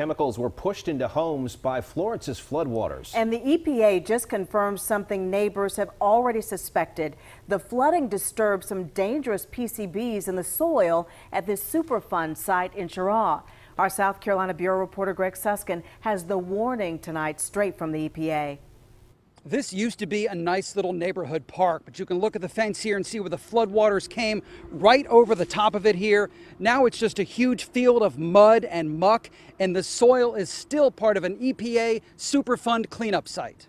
Chemicals were pushed into homes by Florence's floodwaters. And the EPA just confirmed something neighbors have already suspected. The flooding disturbed some dangerous PCBs in the soil at this Superfund site in Cheraw. Our South Carolina Bureau reporter Greg Suskin has the warning tonight straight from the EPA. This used to be a nice little neighborhood park, but you can look at the fence here and see where the floodwaters came right over the top of it here. Now it's just a huge field of mud and muck, and the soil is still part of an EPA Superfund cleanup site.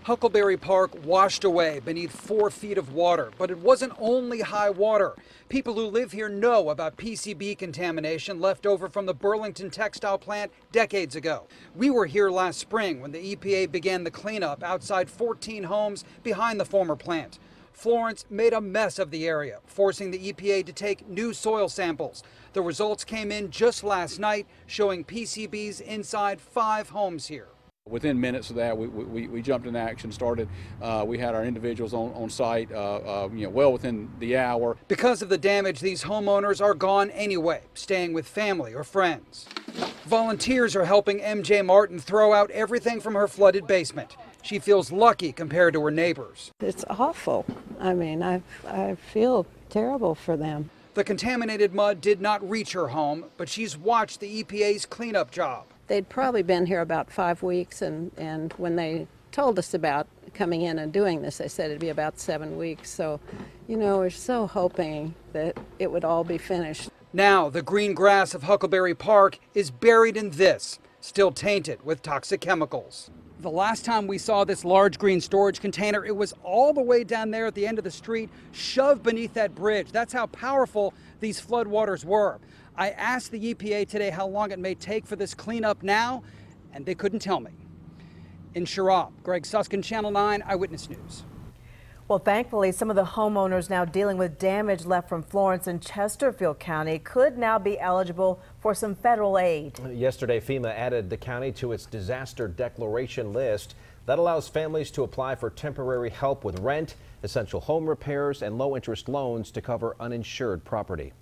Huckleberry Park washed away beneath 4 feet of water, but it wasn't only high water. People who live here know about PCB contamination left over from the Burlington textile plant decades ago. We were here last spring when the EPA began the cleanup outside 14 homes behind the former plant. Florence made a mess of the area, forcing the EPA to take new soil samples. The results came in just last night, showing PCBs inside 5 homes here. Within minutes of that, we jumped in action, started. We had our individuals on site, well within the hour. Because of the damage, these homeowners are gone anyway, staying with family or friends. Volunteers are helping MJ Martin throw out everything from her flooded basement. She feels lucky compared to her neighbors. It's awful. I mean, I feel terrible for them. The contaminated mud did not reach her home, but she's watched the EPA's cleanup job. They'd probably been here about 5 weeks, and when they told us about coming in and doing this, they said it'd be about 7 weeks. So, we're so hoping that it would all be finished. Now, the green grass of Huckleberry Park is buried in this, still tainted with toxic chemicals. The last time we saw this large green storage container, it was all the way down there at the end of the street, shoved beneath that bridge. That's how powerful these floodwaters were. I asked the EPA today how long it may take for this cleanup now, and they couldn't tell me. In Cheraw, Greg Suskin, Channel 9 Eyewitness News. Well, thankfully, some of the homeowners now dealing with damage left from Florence and Chesterfield County could now be eligible for some federal aid. Yesterday, FEMA added the county to its disaster declaration list. That allows families to apply for temporary help with rent, essential home repairs, and low-interest loans to cover uninsured property.